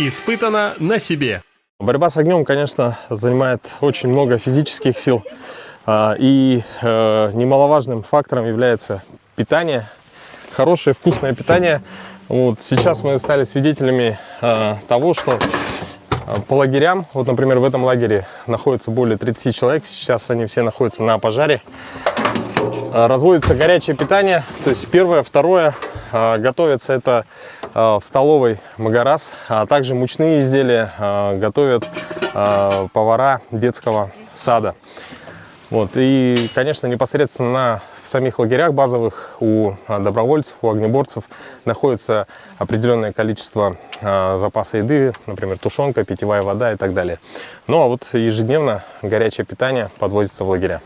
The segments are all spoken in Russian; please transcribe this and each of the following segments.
Испытано на себе. Борьба с огнем, конечно, занимает очень много физических сил. И немаловажным фактором является питание. Хорошее, вкусное питание. Вот сейчас мы стали свидетелями того, что по лагерям, вот, например, в этом лагере находится более 30 человек, сейчас они все находятся на пожаре. Разводится горячее питание, то есть первое, второе, готовится это в столовой Магарас, а также мучные изделия готовят повара детского сада. Вот. И, конечно, непосредственно в самих лагерях базовых у добровольцев, у огнеборцев находится определенное количество запаса еды, например, тушенка, питьевая вода и так далее. Ну а вот ежедневно горячее питание подвозится в лагеря.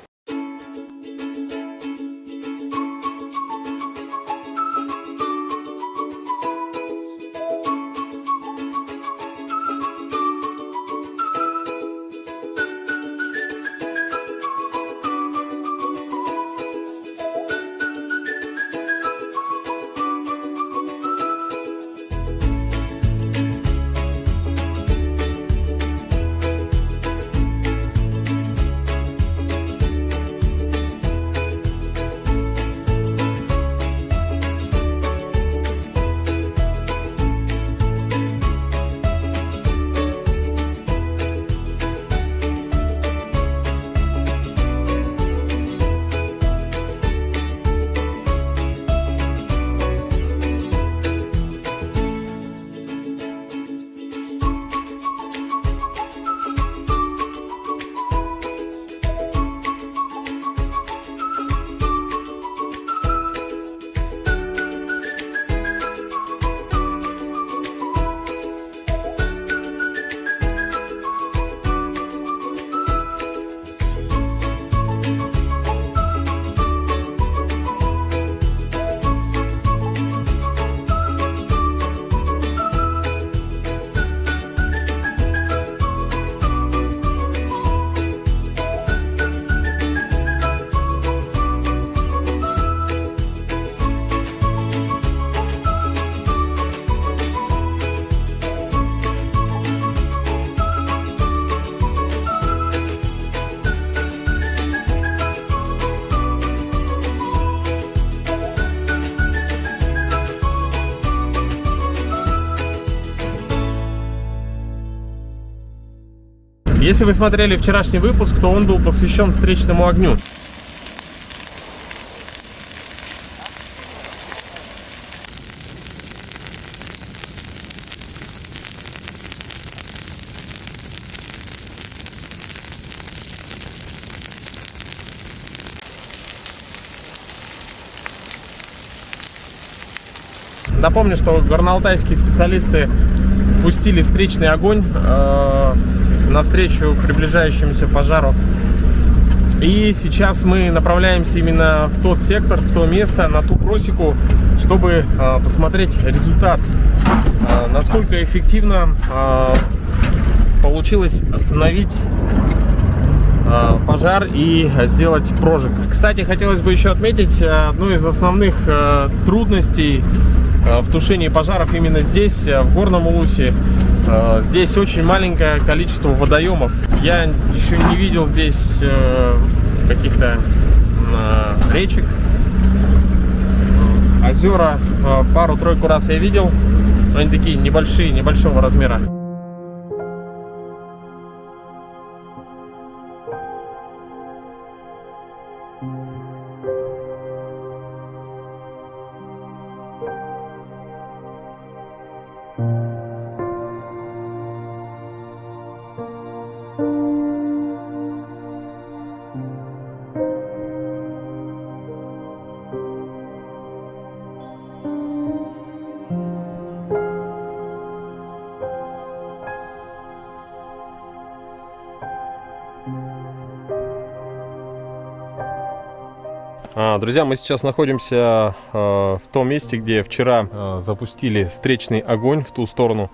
Если вы смотрели вчерашний выпуск, то он был посвящен встречному огню. Напомню, что горноалтайские специалисты пустили встречный огонь навстречу приближающемуся пожару. И сейчас мы направляемся именно в тот сектор, в то место, на ту просеку, чтобы посмотреть результат, насколько эффективно получилось остановить пожар и сделать прожиг. Кстати, хотелось бы еще отметить одну из основных трудностей в тушении пожаров именно здесь, в Горном Улусе. Здесь очень маленькое количество водоемов. Я еще не видел здесь каких-то речек. Озера пару-тройку раз я видел, но они такие небольшие, небольшого размера. Друзья, мы сейчас находимся в том месте, где вчера запустили встречный огонь в ту сторону.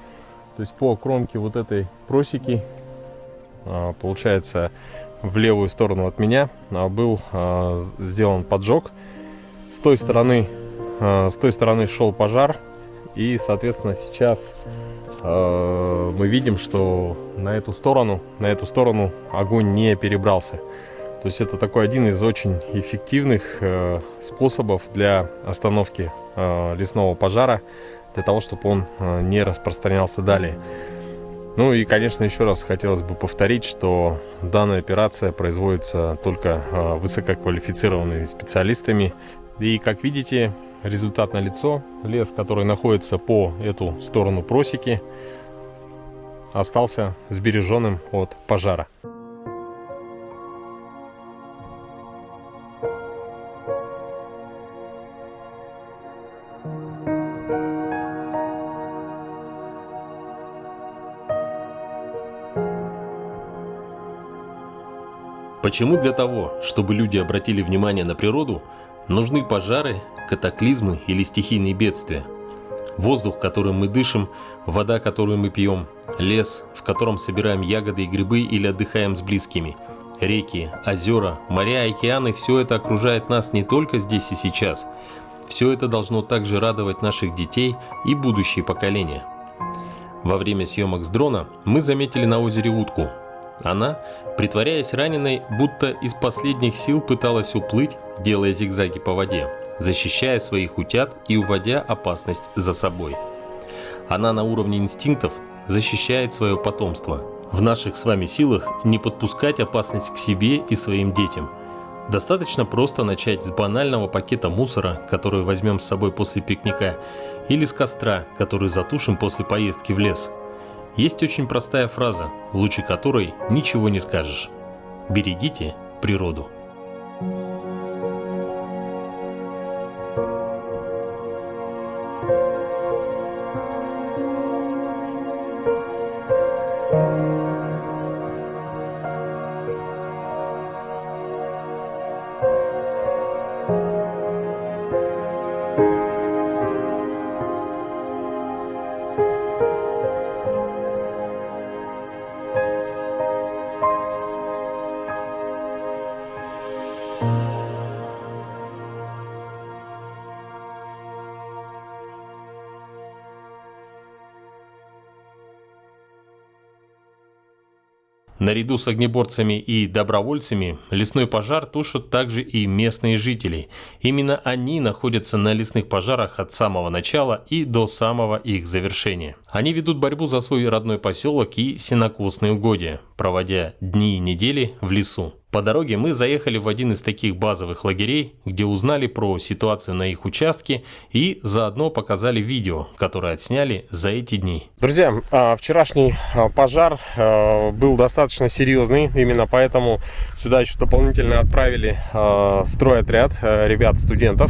То есть по кромке вот этой просеки, получается, в левую сторону от меня был сделан поджог. С той стороны шел пожар. И, соответственно, сейчас мы видим, что на эту сторону огонь не перебрался. То есть это такой один из очень эффективных способов для остановки лесного пожара, для того, чтобы он не распространялся далее. Ну и, конечно, еще раз хотелось бы повторить, что данная операция производится только высококвалифицированными специалистами. И, как видите, результат налицо. Лес, который находится по эту сторону просеки, остался сбереженным от пожара. Почему для того, чтобы люди обратили внимание на природу, нужны пожары, катаклизмы или стихийные бедствия? Воздух, которым мы дышим, вода, которую мы пьем, лес, в котором собираем ягоды и грибы или отдыхаем с близкими, реки, озера, моря, океаны – все это окружает нас не только здесь и сейчас. Все это должно также радовать наших детей и будущие поколения. Во время съемок с дрона мы заметили на озере утку. Она, притворяясь раненой, будто из последних сил пыталась уплыть, делая зигзаги по воде, защищая своих утят и уводя опасность за собой. Она на уровне инстинктов защищает свое потомство. В наших с вами силах не подпускать опасность к себе и своим детям. Достаточно просто начать с банального пакета мусора, который возьмем с собой после пикника, или с костра, который затушим после поездки в лес. Есть очень простая фраза, лучше которой ничего не скажешь. Берегите природу. Наряду с огнеборцами и добровольцами лесной пожар тушат также и местные жители. Именно они находятся на лесных пожарах от самого начала и до самого их завершения. Они ведут борьбу за свой родной поселок и сенокосные угодья, проводя дни и недели в лесу. По дороге мы заехали в один из таких базовых лагерей, где узнали про ситуацию на их участке и заодно показали видео, которое отсняли за эти дни. Друзья, вчерашний пожар был достаточно серьезный, именно поэтому сюда еще дополнительно отправили стройотряд ребят-студентов,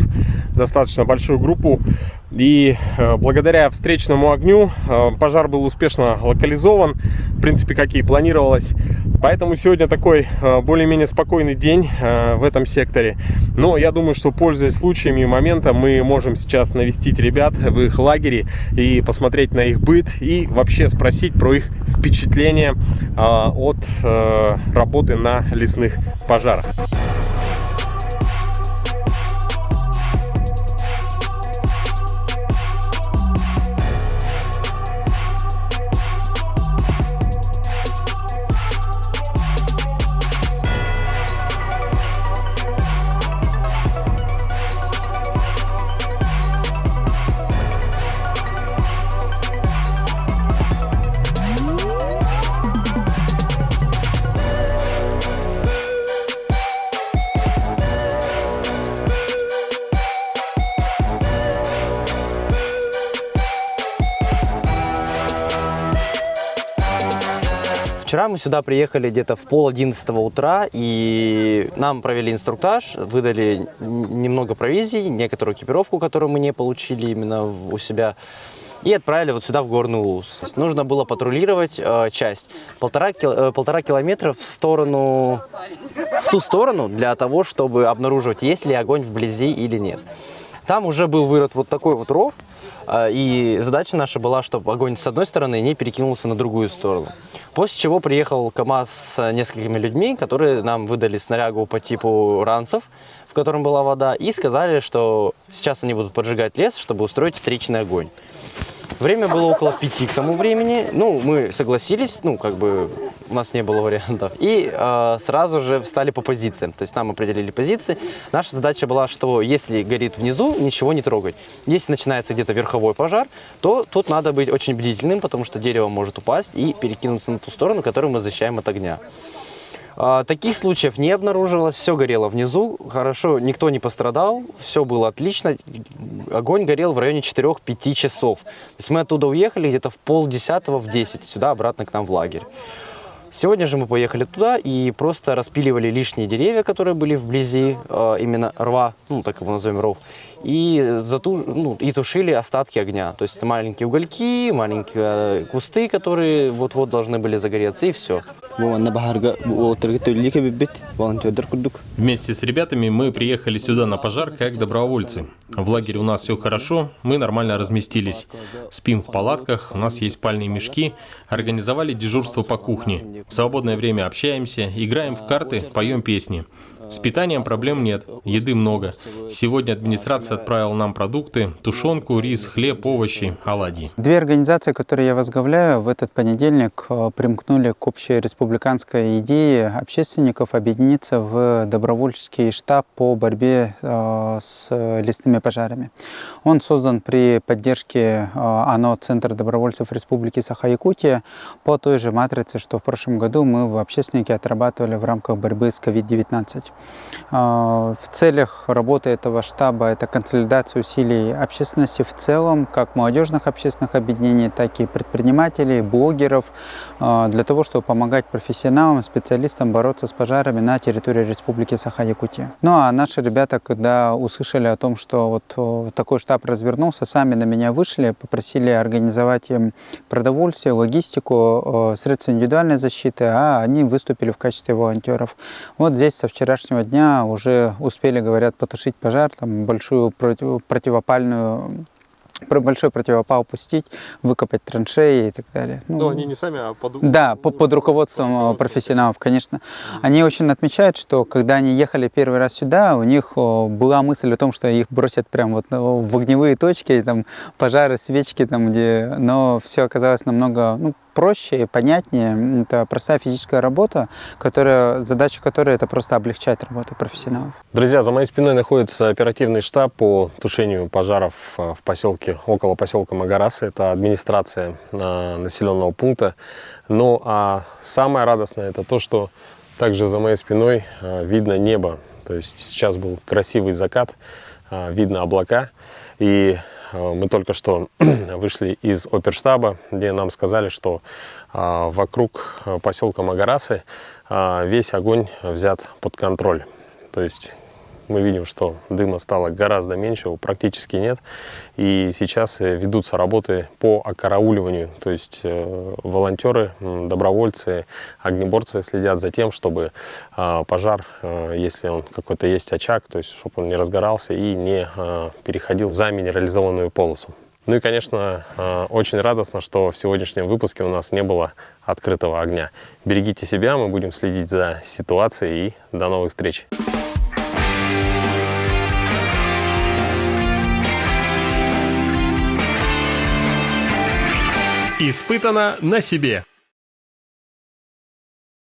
достаточно большую группу. И благодаря встречному огню пожар был успешно локализован, в принципе, как и планировалось. Поэтому сегодня такой более-менее спокойный день в этом секторе. Но я думаю, что, пользуясь случаями и моментом, мы можем сейчас навестить ребят в их лагере и посмотреть на их быт и вообще спросить про их впечатления от работы на лесных пожарах. Вчера мы сюда приехали где-то в 10:30 утра, и нам провели инструктаж, выдали немного провизии, некоторую экипировку, которую мы не получили именно у себя, и отправили вот сюда, в Горный Улус. То есть нужно было патрулировать часть, полтора километра в ту сторону, для того, чтобы обнаруживать, есть ли огонь вблизи или нет. Там уже был вырыт вот такой вот ров, и задача наша была, чтобы огонь с одной стороны не перекинулся на другую сторону. После чего приехал КАМАЗ с несколькими людьми, которые нам выдали снарягу по типу ранцев, в котором была вода, и сказали, что сейчас они будут поджигать лес, чтобы устроить встречный огонь. Время было около 5 к тому времени. Ну, мы согласились, ну, как бы у нас не было вариантов. И сразу же встали по позициям. То есть нам определили позиции. Наша задача была, что если горит внизу, ничего не трогать. Если начинается где-то верховой пожар, то тут надо быть очень бдительным, потому что дерево может упасть и перекинуться на ту сторону, которую мы защищаем от огня. Таких случаев не обнаружилось, все горело внизу, хорошо, никто не пострадал, все было отлично. Огонь горел в районе 4-5 часов. То есть мы оттуда уехали где-то в 9:30, в 10, сюда обратно к нам в лагерь. Сегодня же мы поехали туда и просто распиливали лишние деревья, которые были вблизи именно рва, ну так его назовем, ров, и тушили остатки огня. То есть маленькие угольки, маленькие кусты, которые вот-вот должны были загореться, и все. Вместе с ребятами мы приехали сюда на пожар как добровольцы. В лагере у нас все хорошо, мы нормально разместились. Спим в палатках, у нас есть спальные мешки, организовали дежурство по кухне. В свободное время общаемся, играем в карты, поем песни. С питанием проблем нет, еды много. Сегодня администрация отправила нам продукты, тушенку, рис, хлеб, овощи, оладьи. Две организации, которые я возглавляю, в этот понедельник примкнули к общей республиканской идее общественников объединиться в добровольческий штаб по борьбе с лесными пожарами. Он создан при поддержке ОНО «Центр добровольцев Республики Саха-Якутия» по той же матрице, что в прошлом году мы в общественнике отрабатывали в рамках борьбы с COVID-19. В целях работы этого штаба это консолидация усилий общественности в целом, как молодежных общественных объединений, так и предпринимателей, блогеров, для того, чтобы помогать профессионалам, специалистам бороться с пожарами на территории Республики Саха-Якутия. Ну а наши ребята, когда услышали о том, что вот такой штаб развернулся, сами на меня вышли, попросили организовать им продовольствие, логистику, средства индивидуальной защиты, а они выступили в качестве волонтеров. Вот здесь со вчерашнего дня уже успели, говорят, потушить пожар, там большой противопал пустить, выкопать траншеи и так далее. Ну, они не сами, а под... Да, под руководством профессионалов, конечно. Они очень отмечают, что когда они ехали первый раз сюда, у них была мысль о том, что их бросят прям вот в огневые точки, там пожары, свечки, там где, но все оказалось намного проще и понятнее. Это простая физическая работа, задача которой это просто облегчать работу профессионалов. Друзья, за моей спиной находится оперативный штаб по тушению пожаров в поселке, около поселка Магарасы. Это администрация населенного пункта. Ну а самое радостное это то, что также за моей спиной видно небо. То есть сейчас был красивый закат, видно облака. И мы только что вышли из оперштаба, где нам сказали, что вокруг поселка Магарасы весь огонь взят под контроль. То есть мы видим, что дыма стало гораздо меньше, его практически нет. И сейчас ведутся работы по окарауливанию. То есть волонтеры, добровольцы, огнеборцы следят за тем, чтобы пожар, если он какой-то есть очаг, то есть чтобы он не разгорался и не переходил за минерализованную полосу. Ну и, конечно, очень радостно, что в сегодняшнем выпуске у нас не было открытого огня. Берегите себя, мы будем следить за ситуацией и до новых встреч. Испытано на себе.